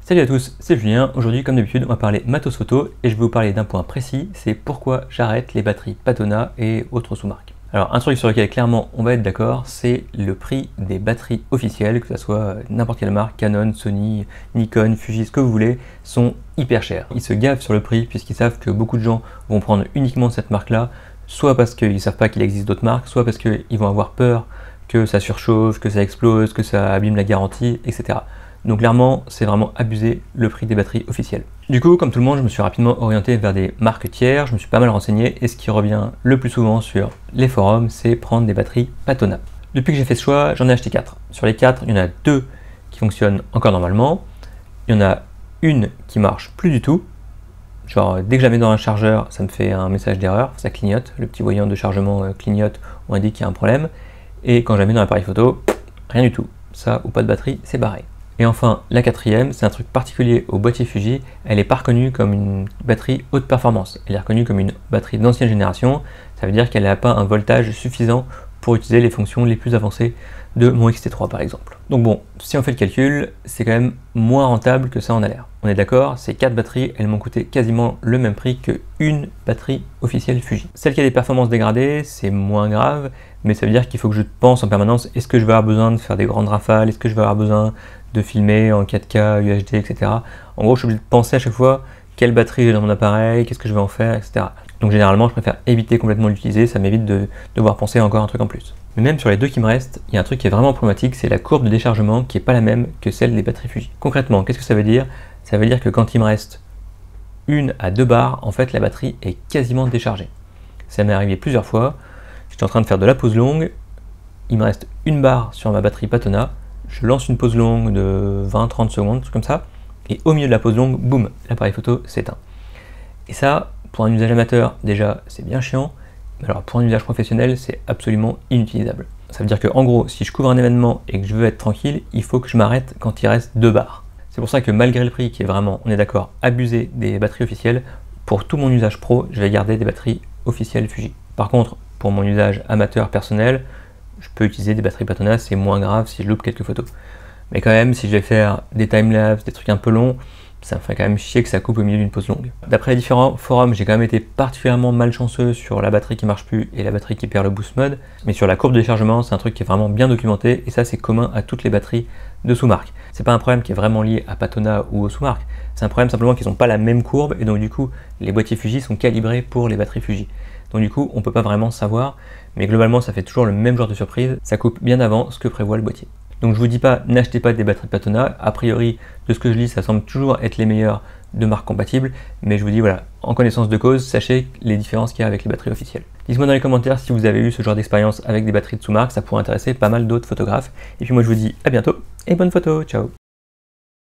Salut à tous, c'est Julien. Aujourd'hui, comme d'habitude, on va parler matos photo et je vais vous parler d'un point précis, c'est pourquoi j'arrête les batteries Patona et autres sous-marques. Alors, un truc sur lequel clairement on va être d'accord, c'est le prix des batteries officielles, que ce soit n'importe quelle marque, Canon, Sony, Nikon, Fuji, ce que vous voulez, sont hyper chers. Ils se gavent sur le prix puisqu'ils savent que beaucoup de gens vont prendre uniquement cette marque-là, soit parce qu'ils ne savent pas qu'il existe d'autres marques, soit parce qu'ils vont avoir peur que ça surchauffe, que ça explose, que ça abîme la garantie, etc. Donc clairement, c'est vraiment abusé le prix des batteries officielles. Du coup, comme tout le monde, je me suis rapidement orienté vers des marques tiers, je me suis pas mal renseigné, et ce qui revient le plus souvent sur les forums, c'est prendre des batteries Patona. Depuis que j'ai fait ce choix, j'en ai acheté 4. Sur les 4, il y en a 2 qui fonctionnent encore normalement, il y en a une qui marche plus du tout, genre dès que je la mets dans un chargeur, ça me fait un message d'erreur, ça clignote, le petit voyant de chargement clignote, on indique qu'il y a un problème, et quand je la mets dans l'appareil photo, rien du tout, ça ou pas de batterie, c'est barré. Et enfin, la quatrième, c'est un truc particulier au boîtier Fuji, elle n'est pas reconnue comme une batterie haute performance, elle est reconnue comme une batterie d'ancienne génération, ça veut dire qu'elle n'a pas un voltage suffisant pour utiliser les fonctions les plus avancées de mon X-T3 par exemple. Donc bon, si on fait le calcul, c'est quand même moins rentable que ça en a l'air. On est d'accord, ces 4 batteries, elles m'ont coûté quasiment le même prix qu'une batterie officielle Fuji. Celle qui a des performances dégradées, c'est moins grave, mais ça veut dire qu'il faut que je pense en permanence, est-ce que je vais avoir besoin de faire des grandes rafales, est-ce que je vais avoir besoin de filmer en 4K, UHD, etc. En gros, je suis obligé de penser à chaque fois quelle batterie j'ai dans mon appareil, qu'est-ce que je vais en faire, etc. Donc généralement, je préfère éviter complètement l'utiliser, ça m'évite de devoir penser à encore un truc en plus. Mais même sur les 2 qui me restent, il y a un truc qui est vraiment problématique, c'est la courbe de déchargement qui n'est pas la même que celle des batteries Fuji. Concrètement, qu'est-ce que ça veut dire? Ça veut dire que quand il me reste 1 à 2 barres, en fait la batterie est quasiment déchargée. Ça m'est arrivé plusieurs fois, j'étais en train de faire de la pause longue, il me reste 1 barre sur ma batterie Patona, je lance une pause longue de 20-30 secondes, truc comme ça, et au milieu de la pause longue, boum, l'appareil photo s'éteint. Et ça, pour un usage amateur, déjà, c'est bien chiant, mais alors pour un usage professionnel, c'est absolument inutilisable. Ça veut dire que, en gros, si je couvre un événement et que je veux être tranquille, il faut que je m'arrête quand il reste 2 barres. C'est pour ça que malgré le prix qui est vraiment, on est d'accord, abusé des batteries officielles, pour tout mon usage pro, je vais garder des batteries officielles Fuji. Par contre, pour mon usage amateur personnel, je peux utiliser des batteries Patona, c'est moins grave si je loupe quelques photos. Mais quand même, si je vais faire des timelapses, des trucs un peu longs, ça me fait quand même chier que ça coupe au milieu d'une pause longue. D'après les différents forums, j'ai quand même été particulièrement malchanceux sur la batterie qui marche plus et la batterie qui perd le boost mode. Mais sur la courbe de déchargement, c'est un truc qui est vraiment bien documenté et ça c'est commun à toutes les batteries de sous-marque. C'est pas un problème qui est vraiment lié à Patona ou aux sous-marques, c'est un problème simplement qu'ils n'ont pas la même courbe et donc du coup les boîtiers Fuji sont calibrés pour les batteries Fuji. Donc du coup on peut pas vraiment savoir, mais globalement ça fait toujours le même genre de surprise, ça coupe bien avant ce que prévoit le boîtier. Donc je vous dis pas, n'achetez pas des batteries Patona, a priori de ce que je lis ça semble toujours être les meilleures de marques compatibles, mais je vous dis voilà, en connaissance de cause, sachez les différences qu'il y a avec les batteries officielles. Dites-moi dans les commentaires si vous avez eu ce genre d'expérience avec des batteries de sous-marque, ça pourrait intéresser pas mal d'autres photographes. Et puis moi je vous dis à bientôt et bonne photo, ciao.